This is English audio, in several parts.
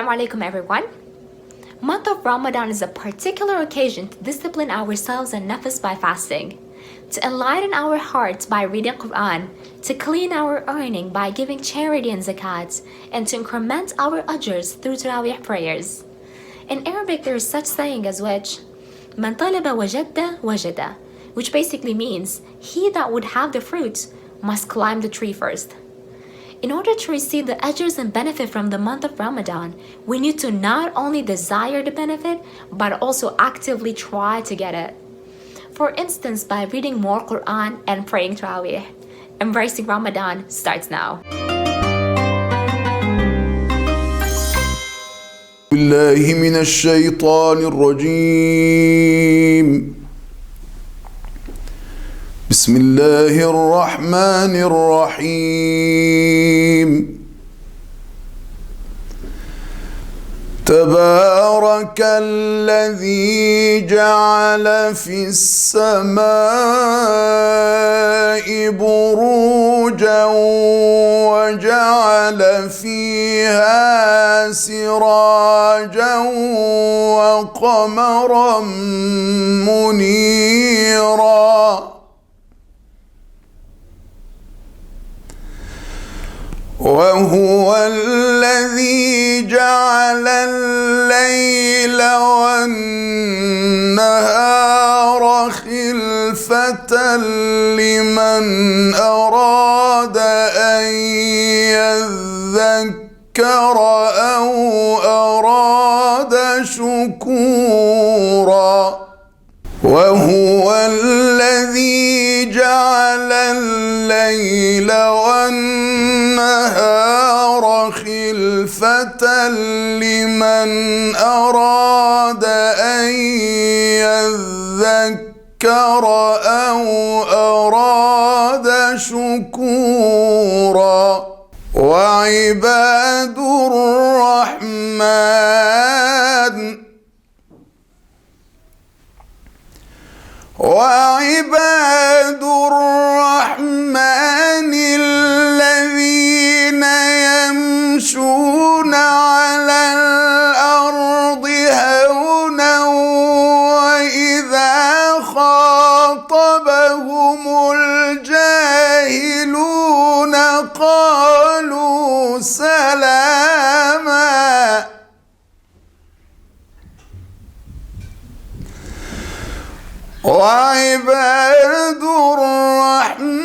Assalamu alaikum everyone. Month of Ramadan is a particular occasion to discipline ourselves and nafs by fasting, to enlighten our hearts by reading Quran, to clean our earning by giving charity and zakat, and to increment our ajrs through Tarawih prayers. In Arabic there is such saying as which, Man talaba wajadda wajada, which basically means, he that would have the fruit must climb the tree first. In order to receive the ajrs and benefit from the month of Ramadan, we need to not only desire the benefit, but also actively try to get it. For instance, by reading more Quran and praying Tarawih. Embracing Ramadan starts now. بالله من الشيطان الرجيم بسم الله الرحمن الرحيم تبارك الذي جعل في السماء بروجا وجعل فيها سراجا وقمرا منيرا وهو الذي جعل الليل والنهار خلفة لمن أراد أن يذكر أو أراد شكورا وهو الذي جعل الليل والنهار خلفة لمن أراد أن يذكر أو أراد شكورا وعباد الرحمن الذين يمشون على الأرض هونا وإذا خاطبهم الجاهلون قالوا سلاما وعباد الرحمن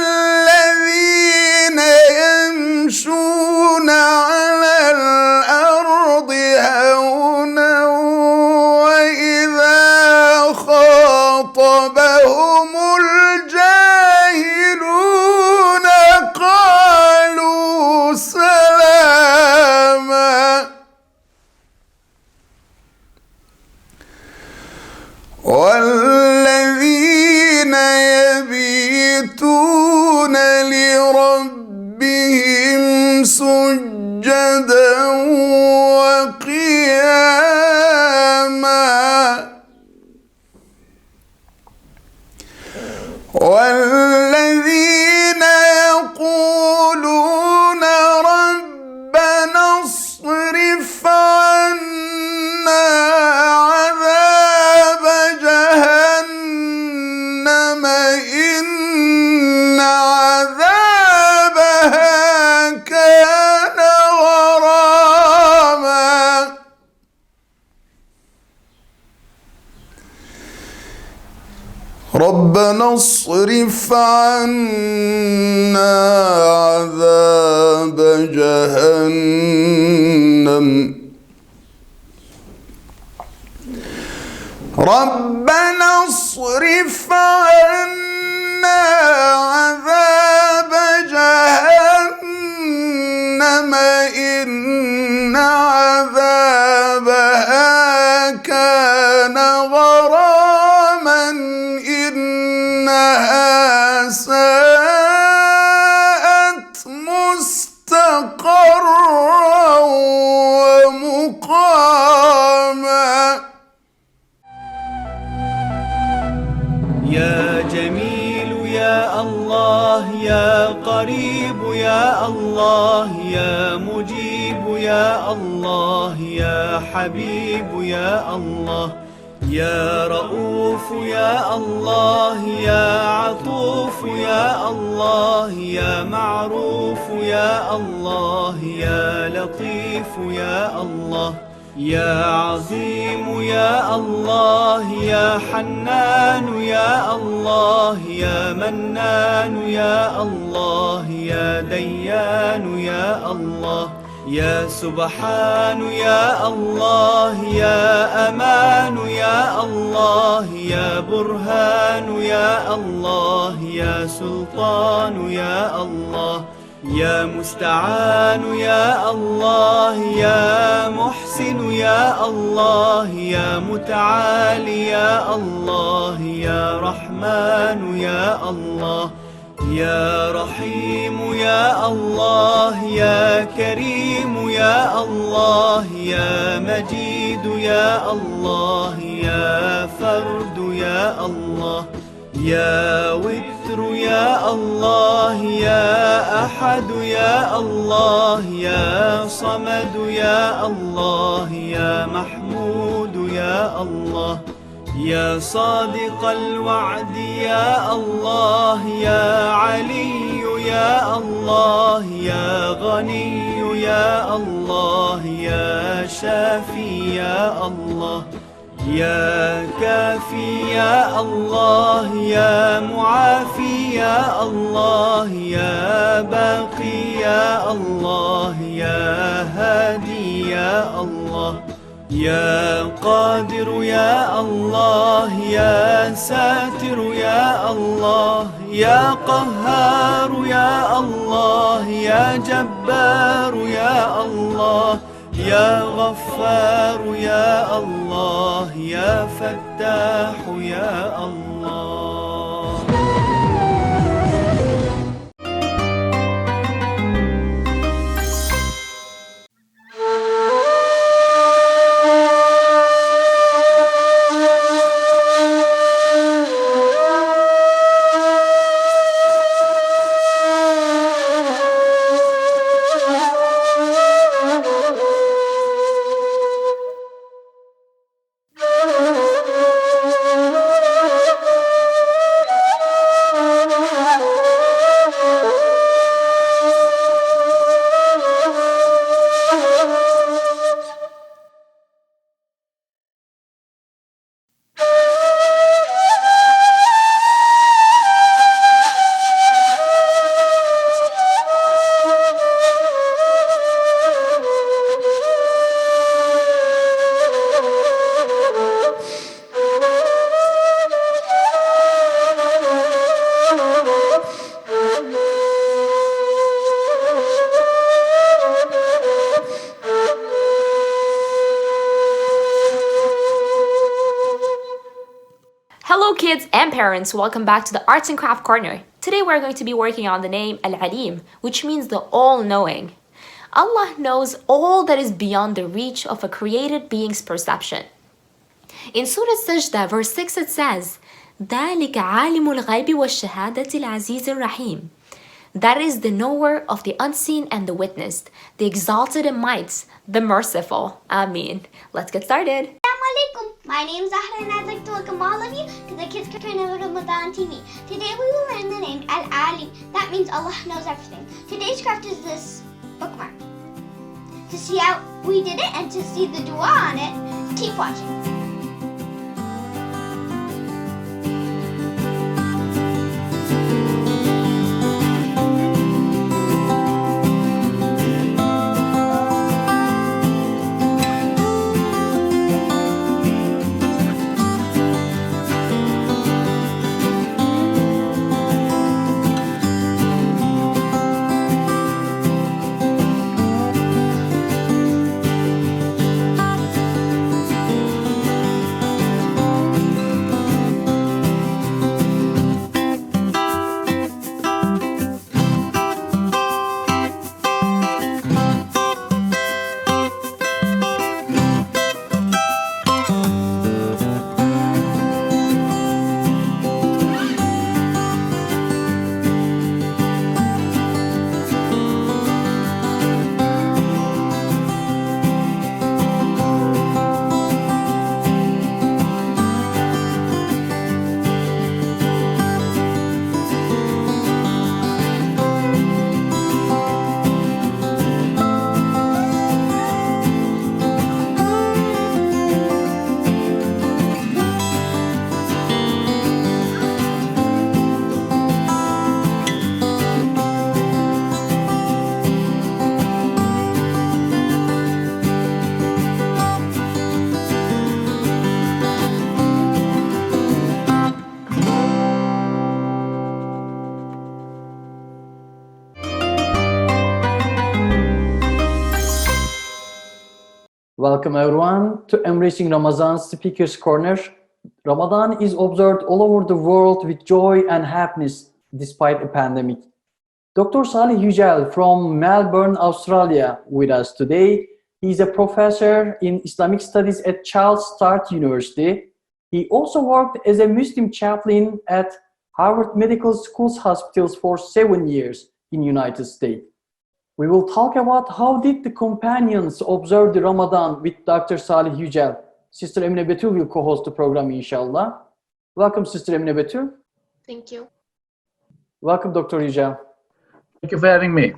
الذين يمشون على الأرض هونا وإذا خاطبهم الجاهلون قالوا سلاما والذين يبيتون لربهم سجدا وقياما والذين يقولون ربنا اصرف عنا عذاب جهنم إن عذابها كان غراما ربنا اصرف عنا عذاب جهنم ربنا اصرف عنا عذاب جهنم إن عذابها كان غراما إنها ساءت مستقرا ومقاما يا جميل يا الله يا قريب يا الله يا مجيب يا الله يا حبيب يا الله يا رؤوف يا الله يا عطوف يا الله يا معروف يا الله يا لطيف يا الله يا عظيم يا الله يا حنان يا الله يا منان يا الله يا ديان يا الله يا سبحان يا الله يا أمان يا الله يا برهان يا الله يا سلطان يا الله يا مستعان يا الله يا محسن يا الله يا متعالي يا الله يا رحمن يا الله يا رحيم يا الله يا كريم يا الله يا مجيد يا الله يا فرد يا الله يا وتر يا الله يا أحد يا الله يا صمد يا الله يا محمود يا الله يا صادق الوعد يا الله يا علي يا الله يا غني يا الله يا شافي يا الله يا كافي يا الله يا معافي يا الله يا باقي يا الله يا هادي يا الله يا قادر يا الله يا ساتر يا الله يا قهار يا الله يا جبار يا الله يا غفار يا الله يا فتاح يا الله. Hello kids and parents, welcome back to the Arts and Craft Corner. Today we're going to be working on the name Al-Alim, which means the all-knowing. Allah knows all that is beyond the reach of a created being's perception. In Surah Sajda, verse 6 it says, ذَلِكَ عَالِمُ الْغَيْبِ وَالشَّهَادَةِ الْعَزِيزِ الرَّحِيمِ. That is the knower of the unseen and the witnessed, the exalted in might, the merciful. Ameen. Let's get started. Assalamualaikum. My name is Zahra and I'd like to welcome all of you to the Kids Corner of Ramadan TV. Today we will learn the name Al-Alim. That means Allah knows everything. Today's craft is this bookmark. To see how we did it and to see the dua on it, keep watching. Welcome everyone to Embracing Ramadan Speakers Corner. Ramadan is observed all over the world with joy and happiness despite a pandemic. Dr. Salih Yücel from Melbourne, Australia with us today. He's a professor in Islamic Studies at Charles Sturt University. He also worked as a Muslim chaplain at Harvard Medical School's hospitals for 7 years in the United States. We will talk about how did the companions observe the Ramadan with Dr. Salih Yücel. Sister Emine Betül will co-host the program, inshallah. Welcome, Sister Emine Betül. Thank you. Welcome, Dr. Yücel. Thank you for having me.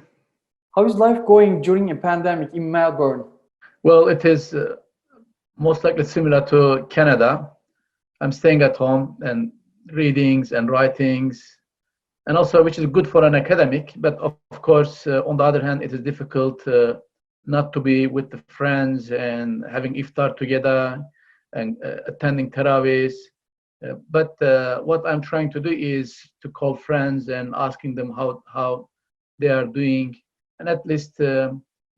How is life going during a pandemic in Melbourne? Well, it is most likely similar to Canada. I'm staying at home and readings and writings, and also which is good for an academic, but of course, on the other hand, it is difficult not to be with the friends and having iftar together and attending tarawihs. But what I'm trying to do is to call friends and asking them how they are doing, and at least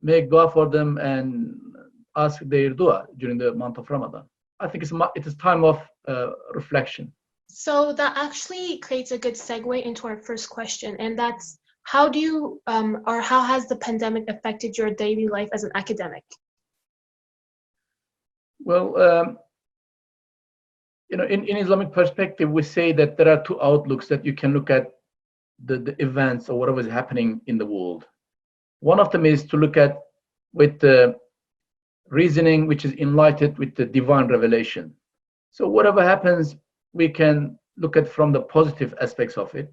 make dua for them and ask their dua during the month of Ramadan. I think it is time of reflection. So that actually creates a good segue into our first question, and that's how do you or how has the pandemic affected your daily life as an academic? Well, in Islamic perspective, we say that there are two outlooks that you can look at the events or whatever is happening in the world. One of them is to look at with the reasoning which is enlightened with the divine revelation. So whatever happens, we can look at from the positive aspects of it.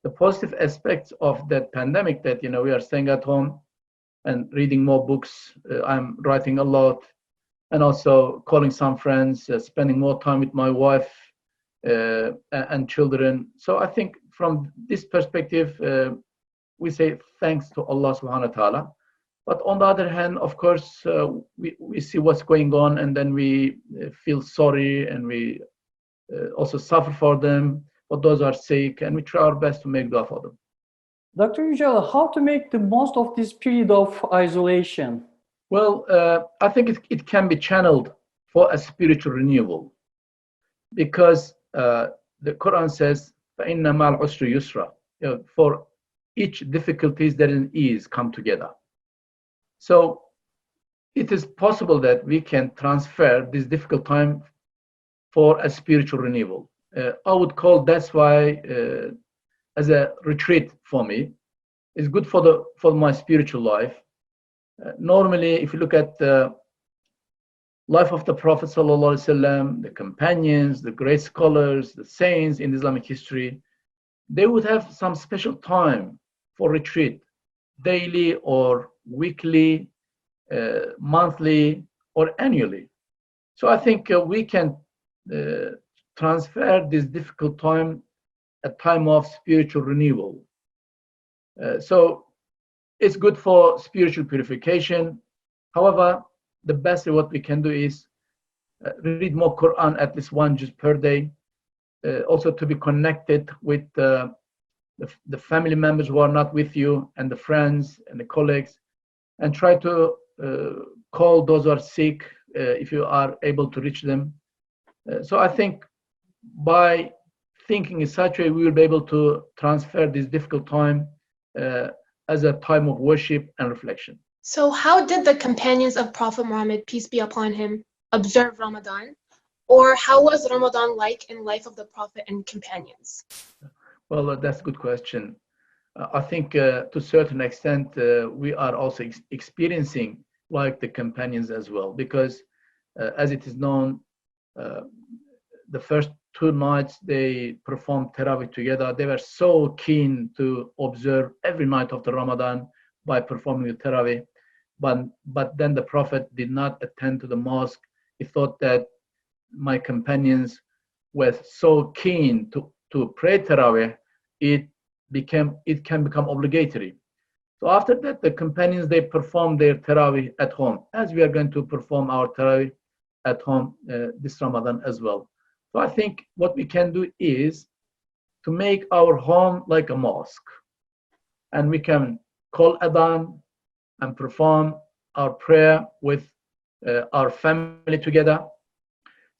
The positive aspects of that pandemic that, we are staying at home and reading more books. I'm writing a lot and also calling some friends, spending more time with my wife and children. So I think from this perspective, we say thanks to Allah subhanahu wa ta'ala. But on the other hand, of course, we see what's going on and then we feel sorry and we also suffer for them, for those who are sick, and we try our best to make dua for them. Dr. Yücel, how to make the most of this period of isolation? Well, I think it can be channeled for a spiritual renewal, because the Quran says, فَإِنَّ مَعَ الْعُسْرِ يُسْرًا. For each difficulties there is an ease come together. So it is possible that we can transfer this difficult time for a spiritual renewal. I would call that's why as a retreat for me. It's good for my spiritual life. Normally, if you look at the life of the Prophet ﷺ, the companions, the great scholars, the saints in Islamic history, they would have some special time for retreat, daily or weekly, monthly or annually. So I think we can transfer this difficult time, a time of spiritual renewal. So it's good for spiritual purification. However, the best what we can do is read more Quran, at least one juz per day. Also to be connected with the family members who are not with you and the friends and the colleagues, and try to call those who are sick if you are able to reach them. So I think by thinking in such a way, we will be able to transfer this difficult time as a time of worship and reflection. So how did the companions of Prophet Muhammad, peace be upon him, observe Ramadan? Or how was Ramadan like in life of the Prophet and companions? Well, that's a good question. I think to a certain extent, we are also experiencing like the companions as well, because as it is known, the first 2 nights they performed Tarawih together. They were so keen to observe every night of the Ramadan by performing the Tarawih. But then the Prophet did not attend to the mosque. He thought that my companions were so keen to pray Tarawih, it can become obligatory. So after that, the companions, they performed their Tarawih at home, as we are going to perform our Tarawih at home this Ramadan as well. So I think what we can do is to make our home like a mosque, and we can call adhan and perform our prayer with our family together.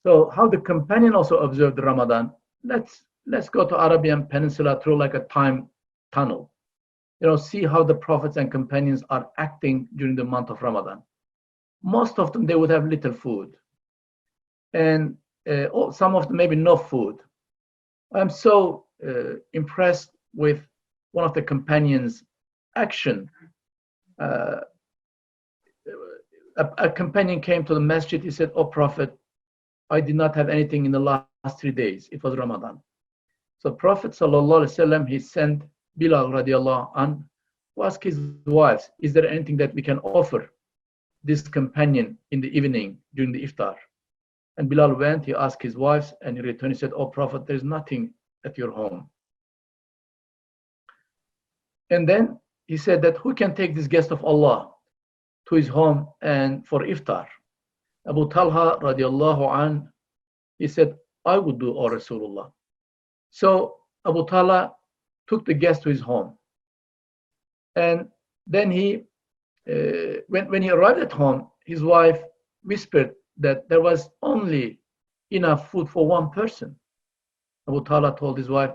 So how the companion also observed Ramadan, let's go to Arabian Peninsula through like a time tunnel. See how the prophets and companions are acting during the month of Ramadan. Most of them, they would have little food. And some of them maybe no food. I'm so impressed with one of the companions' action. A companion came to the masjid. He said, "Oh Prophet, I did not have anything in the last 3 days. It was Ramadan." So Prophet sallallahu alaihi wasallam, he sent Bilal radiallahu anh to ask his wives, "Is there anything that we can offer this companion in the evening during the iftar?" And Bilal went, he asked his wives, and he returned, he said, "Oh Prophet, there's nothing at your home." And then he said that who can take this guest of Allah to his home and for iftar? Abu Talha radiallahu anh, he said, "I would do, O Rasulullah." So Abu Talha took the guest to his home. And then when he arrived at home, his wife whispered that there was only enough food for one person. Abu Talha told his wife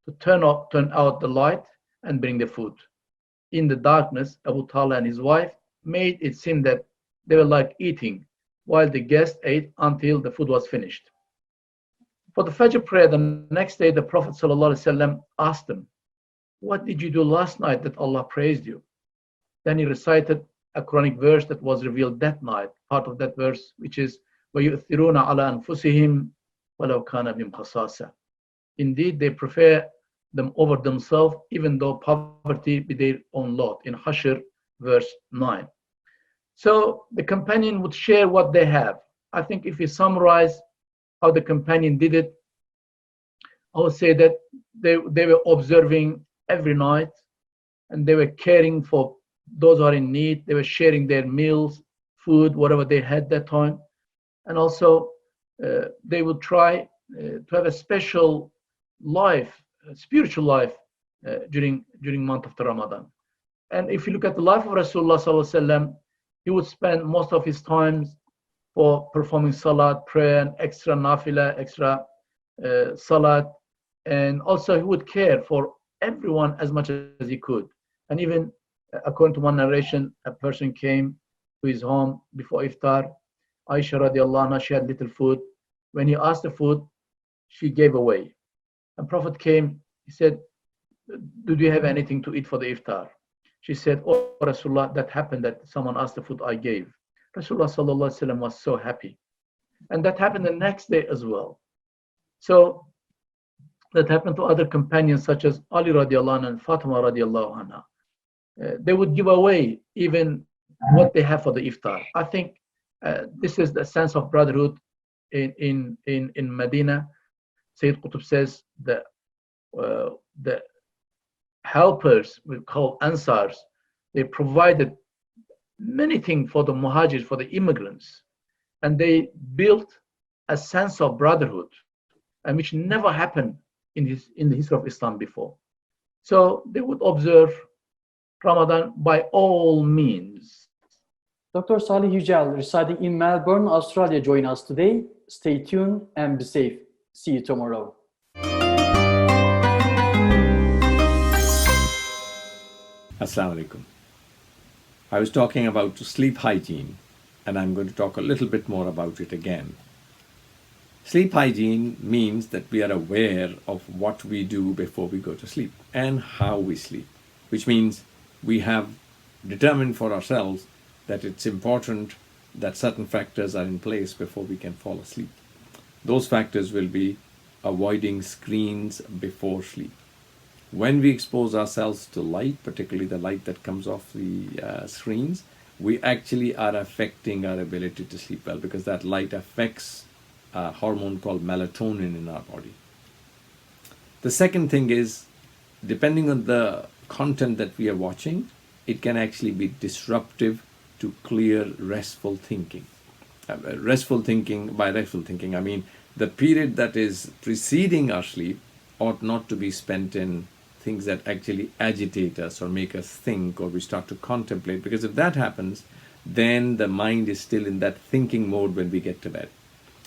to turn out the light and bring the food. In the darkness, Abu Talha and his wife made it seem that they were like eating while the guest ate until the food was finished. For the Fajr prayer the next day, the Prophet ﷺ asked them, "What did you do last night that Allah praised you?" Then he recited a Quranic verse that was revealed that night, part of that verse, which is وَيُؤْثِرُونَ عَلَى أَنفُسِهِمْ وَلَوْ كَانَ بِهِمْ خَصَاصَةٌ. Indeed, they prefer them over themselves, even though poverty be their own lot, in Hashr, verse 9. So the companion would share what they have. I think if we summarize how the companion did it, I would say that they were observing every night, and they were caring for those who are in need. They were sharing their meals, food, whatever they had that time. And also they would try to have a special life, spiritual life during month of the Ramadan. And if you look at the life of Rasulullah sallallahu alaihi wasallam, he would spend most of his time for performing salat, prayer, and extra nafila, extra salat. And also he would care for everyone as much as he could. And even according to one narration, a person came to his home before iftar. Aisha radiallahu anha, she had little food. When he asked the food, she gave away. And Prophet came, he said, "Do you have anything to eat for the iftar?" She said, "Oh Rasulullah, that happened that someone asked the food, I gave." Rasulullah sallallahu alaihi wasallam was so happy. And that happened the next day as well. So that happened to other companions such as Ali radiallahu anhu and Fatima radiallahu anha. They would give away even what they have for the iftar. I think this is the sense of brotherhood in Medina. Sayyid Qutb says that the helpers, we call Ansars, they provided many things for the Muhajirs, for the immigrants, and they built a sense of brotherhood, and which never happened in the history of Islam before. So they would observe Ramadan by all means. Dr. Salih Yücel, residing in Melbourne, Australia, join us today. Stay tuned and be safe. See you tomorrow. Assalamu alaikum. I was talking about sleep hygiene, and I'm going to talk a little bit more about it again. Sleep hygiene means that we are aware of what we do before we go to sleep and how we sleep, which means we have determined for ourselves that it's important that certain factors are in place before we can fall asleep. Those factors will be avoiding screens before sleep. When we expose ourselves to light, particularly the light that comes off the screens, we actually are affecting our ability to sleep well, because that light affects a hormone called melatonin in our body. The second thing is, depending on the content that we are watching, it can actually be disruptive to clear, restful thinking. Restful thinking, by restful thinking, I mean the period that is preceding our sleep ought not to be spent in things that actually agitate us or make us think, or we start to contemplate, because if that happens, then the mind is still in that thinking mode when we get to bed.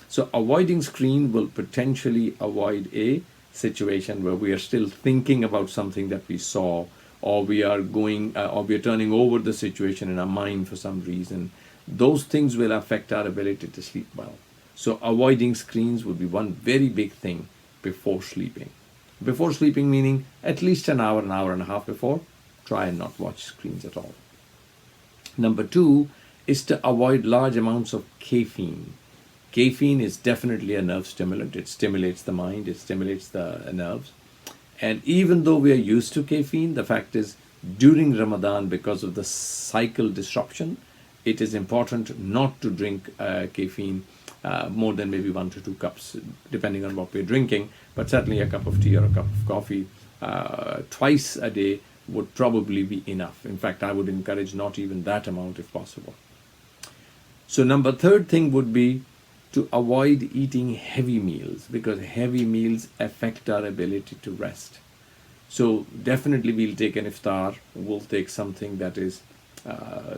So avoiding screen will potentially avoid a situation where we are still thinking about something that we saw, or we are turning over the situation in our mind for some reason. Those things will affect our ability to sleep well. So avoiding screens would be one very big thing before sleeping. Before sleeping meaning at least an hour and a half before, try and not watch screens at all. Number 2 is to avoid large amounts of caffeine. Caffeine is definitely a nerve stimulant. It stimulates the mind, it stimulates the nerves. And even though we are used to caffeine, the fact is during Ramadan, because of the cycle disruption, it is important not to drink caffeine more than maybe 1 to 2 cups, depending on what we're drinking. But certainly a cup of tea or a cup of coffee twice a day would probably be enough. In fact, I would encourage not even that amount if possible. So number 3rd thing would be to avoid eating heavy meals, because heavy meals affect our ability to rest. So definitely we'll take an iftar, we'll take something that is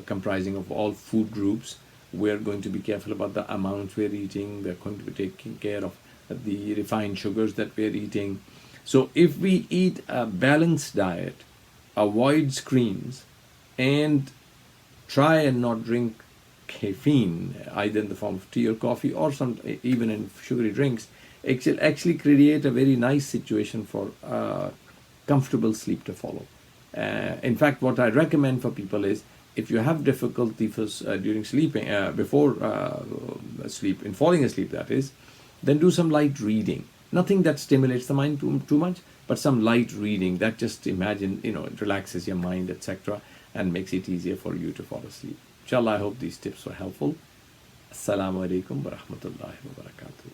comprising of all food groups. We're going to be careful about the amount we're eating. We're going to be taking care of the refined sugars that we're eating. So if we eat a balanced diet, avoid screens, and try and not drink caffeine, either in the form of tea or coffee, or even in sugary drinks, it will actually create a very nice situation for comfortable sleep to follow. In fact, what I recommend for people is, if you have difficulty during sleeping, before sleep, in falling asleep that is, then do some light reading. Nothing that stimulates the mind too much, but some light reading that just it relaxes your mind, etc., and makes it easier for you to fall asleep. Inshallah, I hope these tips were helpful. Assalamu alaikum wa rahmatullahi wa barakatuh.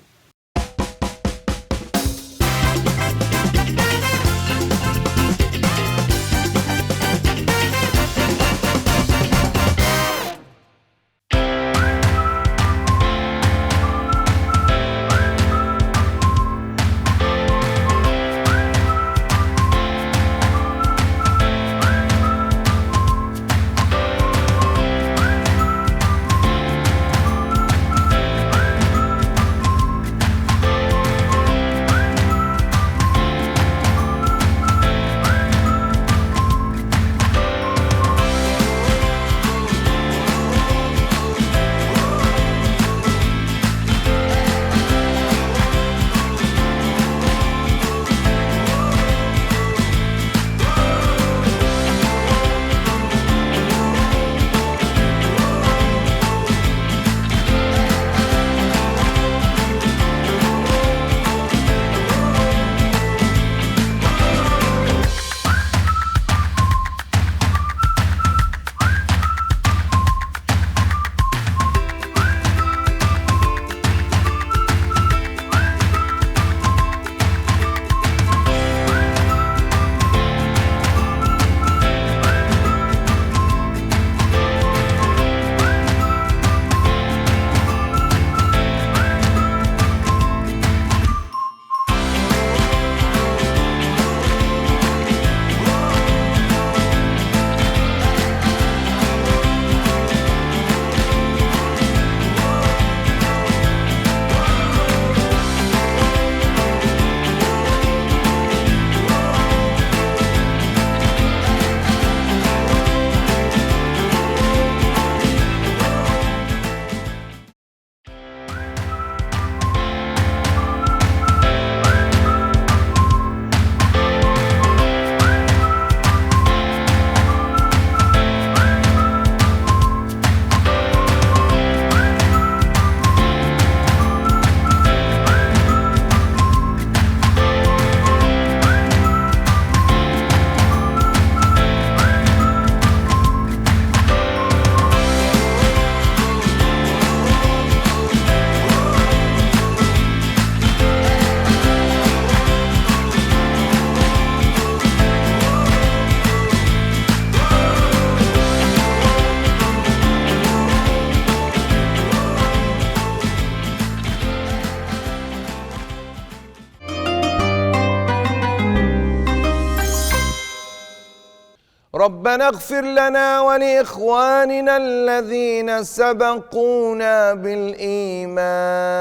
ربنا اغفر لنا ولإخواننا الذين سبقونا بالإيمان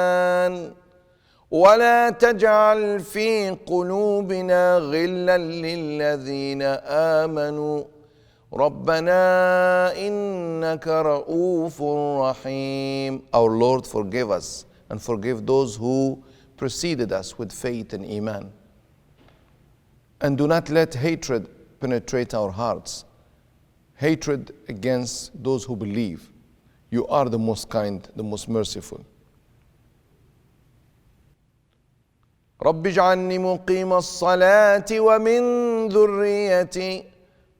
ولا تجعل في قلوبنا غلا للذين آمنوا ربنا إنك رؤوف رحيم. Our Lord, forgive us and forgive those who preceded us with faith and iman. And do not let hatred penetrate our hearts. Hatred against those who believe. You are the most kind, the most merciful. رب اجعلني مقيم الصلاة ومن ذريتي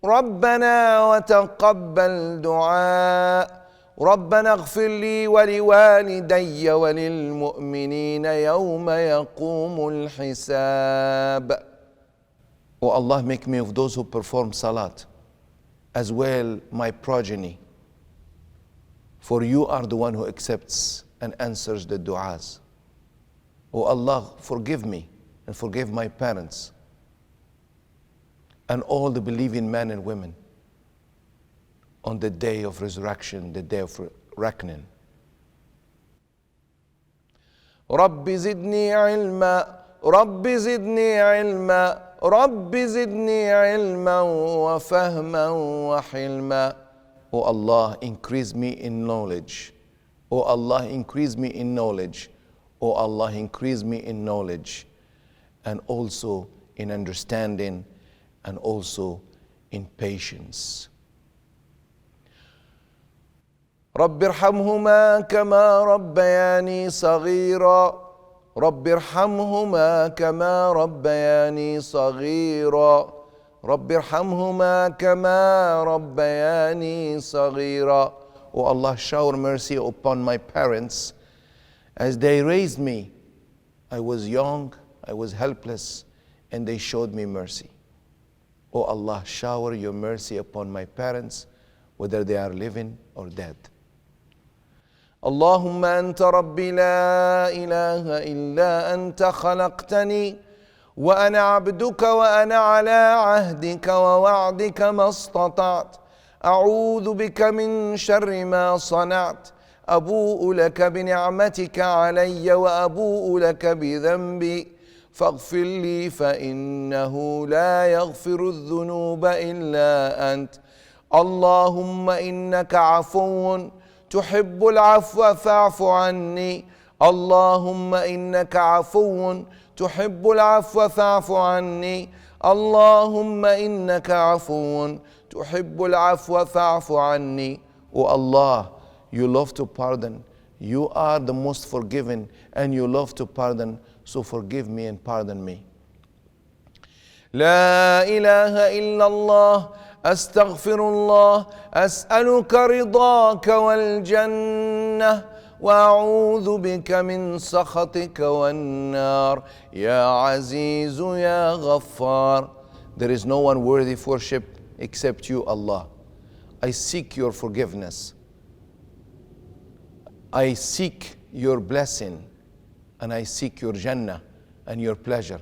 ربنا وتقبل دعاء ربنا اغفر لي ولوالدي وللمؤمنين يوم يقوم الحساب. O Allah, make me of those who perform salat, as well my progeny. For you are the one who accepts and answers the du'as. O Allah, forgive me and forgive my parents and all the believing men and women on the day of resurrection, the day of reckoning. رب زدني علما رب زدني علما رب زدني علما وفهما وحلما. O Allah, increase me in knowledge. O Allah, increase me in knowledge. O Allah, increase me in knowledge and also in understanding and also in patience. رب ارحمهما كما ربياني صغيرا رب ارحمهما كما ربياني صغيرا رب ارحمهما كما ربياني صغيرا. O Allah, shower mercy upon my parents as they raised me. I was young, I was helpless, and they showed me mercy. O Allah, shower your mercy upon my parents, whether they are living or dead. اللهم أنت ربي لا إله إلا أنت خلقتني وأنا عبدك وأنا على عهدك ووعدك ما استطعت أعوذ بك من شر ما صنعت أبوء لك بنعمتك علي وأبوء لك بذنبي فاغفر لي فإنه لا يغفر الذنوب إلا أنت. اللهم إنك عفو تحب العفو فاعف عني. اللهم إنك عفو تحب العفو فاعف عني. اللهم إنك عفو تحب العفو فاعف عني. O Allah, you love to pardon. You are the most forgiving and you love to pardon. So forgive me and pardon me. لا إله إلا الله أستغفر الله أسألك رضاك والجنة وأعوذ بك من سخطك والنار يا عزيز يا غفار. There is no one worthy of worship except you, Allah. I seek your forgiveness. I seek your blessing and I seek your Jannah and your pleasure.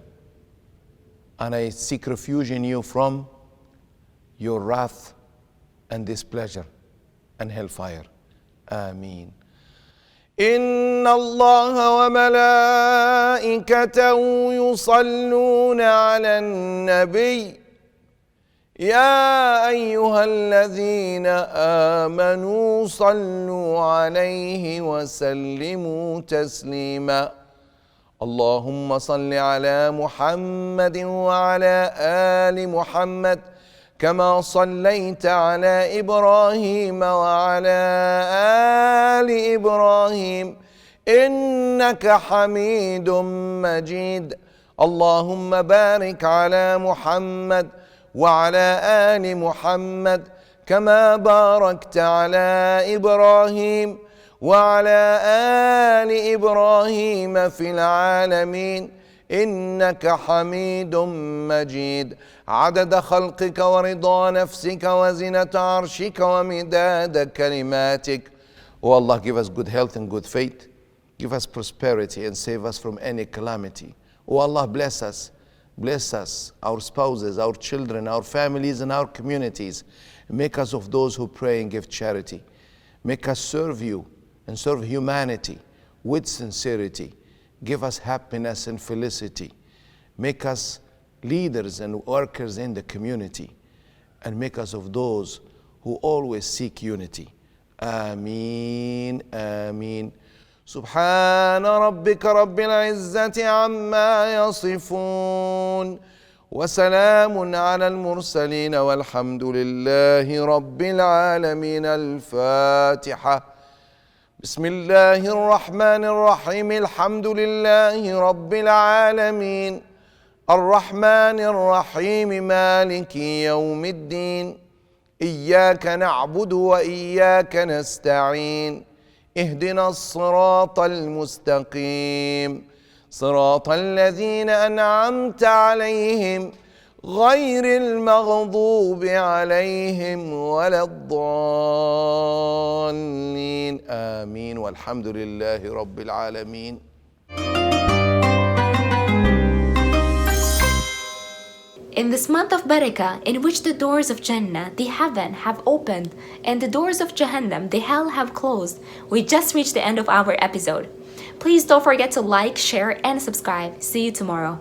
And I seek refuge in you from your wrath and displeasure and hellfire. Ameen. إن الله وملائكته يصلون على النبي يا أيها الذين آمنوا صلوا عليه وسلموا تسليما. اللهم صل على محمد وعلى آل محمد كما صليت على إبراهيم وعلى آل إبراهيم إنك حميد مجيد. اللهم بارك على محمد وعلى آل محمد كما باركت على إبراهيم وعلى آل إبراهيم في العالمين إنك حميد مجيد. عدد خلقك ورضا نفسك وزنة عرشك ومداد كلماتك. Oh Allah, give us good health and good faith. Give us prosperity and save us from any calamity. Oh Allah, bless us Bless us, our spouses, our children, our families, and our communities. Make us of those who pray and give charity. Make us serve you and serve humanity with sincerity. Give us happiness and felicity. Make us leaders and workers in the community. And make us of those who always seek unity. Ameen, Ameen. سبحان ربك رب العزة عما يصفون وسلام على المرسلين والحمد لله رب العالمين. الفاتحة. بسم الله الرحمن الرحيم. الحمد لله رب العالمين الرحمن الرحيم مالك يوم الدين إياك نعبد وإياك نستعين اهدنا الصراط المستقيم صراط الذين أنعمت عليهم غير المغضوب عليهم ولا الضالين. آمين والحمد لله رب العالمين. In this month of Barakah, in which the doors of Jannah, the heaven, have opened, and the doors of Jahannam, the hell, have closed, we just reached the end of our episode. Please don't forget to like, share, and subscribe. See you tomorrow.